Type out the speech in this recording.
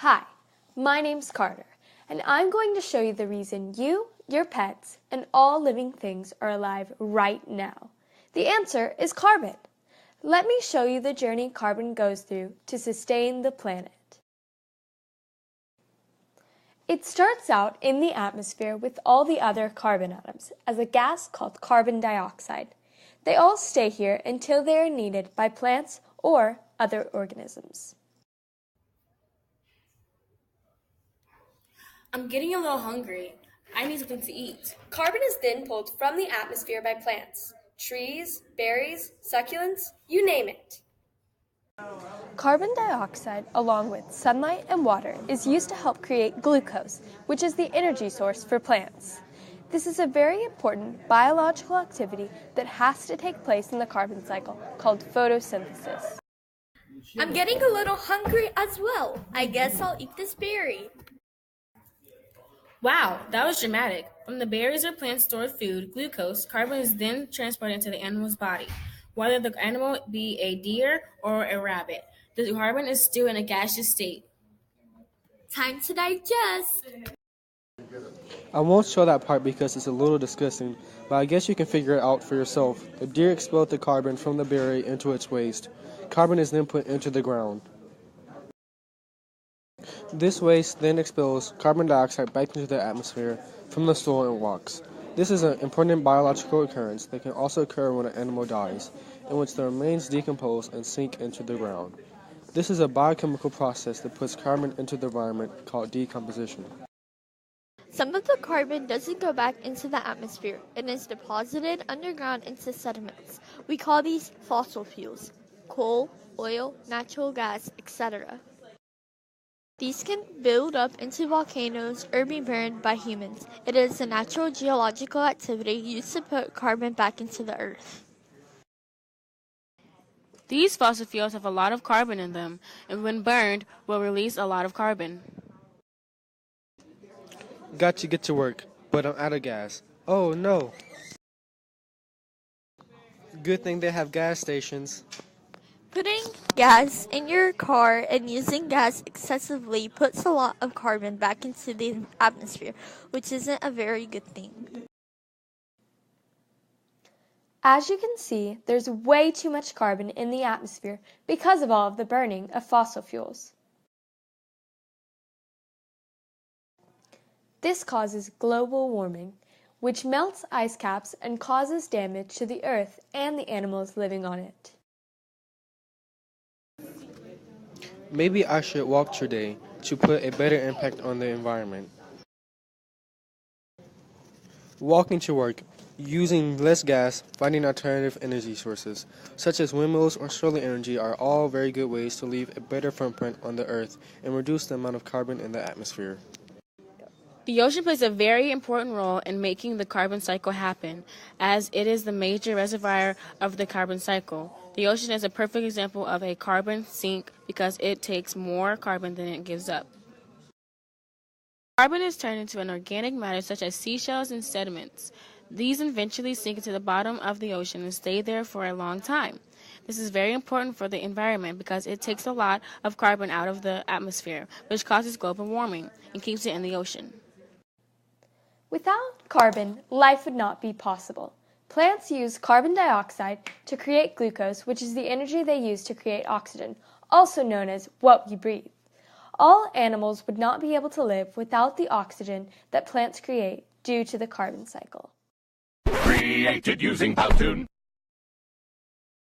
Hi, my name's Carter, and I'm going to show you the reason you, your pets, and all living things are alive right now. The answer is carbon. Let me show you the journey carbon goes through to sustain the planet. It starts out in the atmosphere with all the other carbon atoms as a gas called carbon dioxide. They all stay here until they are needed by plants or other organisms. I'm getting a little hungry. I need something to eat. Carbon is then pulled from the atmosphere by plants, trees, berries, succulents, you name it. Carbon dioxide, along with sunlight and water, is used to help create glucose, which is the energy source for plants. This is a very important biological activity that has to take place in the carbon cycle called photosynthesis. I'm getting a little hungry as well. I guess I'll eat this berry. Wow, that was dramatic. From the berries or plants' stored food, glucose, carbon is then transported into the animal's body. Whether the animal be a deer or a rabbit, the carbon is still in a gaseous state. Time to digest. I won't show that part because it's a little disgusting, but I guess you can figure it out for yourself. The deer expelled the carbon from the berry into its waste. Carbon is then put into the ground. This waste then expels carbon dioxide back into the atmosphere from the soil and rocks. This is an important biological occurrence that can also occur when an animal dies, in which the remains decompose and sink into the ground. This is a biochemical process that puts carbon into the environment called decomposition. Some of the carbon doesn't go back into the atmosphere and is deposited underground into sediments. We call these fossil fuels: coal, oil, natural gas, etc. These can build up into volcanoes or be burned by humans. It is a natural geological activity used to put carbon back into the earth. These fossil fuels have a lot of carbon in them, and when burned, will release a lot of carbon. Got to get to work, but I'm out of gas. Oh no! Good thing they have gas stations. Putting gas in your car and using gas excessively puts a lot of carbon back into the atmosphere, which isn't a very good thing. As you can see, there's way too much carbon in the atmosphere because of all of the burning of fossil fuels. This causes global warming, which melts ice caps and causes damage to the earth and the animals living on it. Maybe I should walk today to put a better impact on the environment. Walking to work, using less gas, finding alternative energy sources, such as windmills or solar energy, are all very good ways to leave a better footprint on the earth and reduce the amount of carbon in the atmosphere. The ocean plays a very important role in making the carbon cycle happen, as it is the major reservoir of the carbon cycle. The ocean is a perfect example of a carbon sink because it takes more carbon than it gives up. Carbon is turned into an organic matter such as seashells and sediments. These eventually sink into the bottom of the ocean and stay there for a long time. This is very important for the environment because it takes a lot of carbon out of the atmosphere, which causes global warming and keeps it in the ocean. Without carbon, life would not be possible. Plants use carbon dioxide to create glucose, which is the energy they use to create oxygen, also known as what we breathe. All animals would not be able to live without the oxygen that plants create due to the carbon cycle. Created using Powtoon.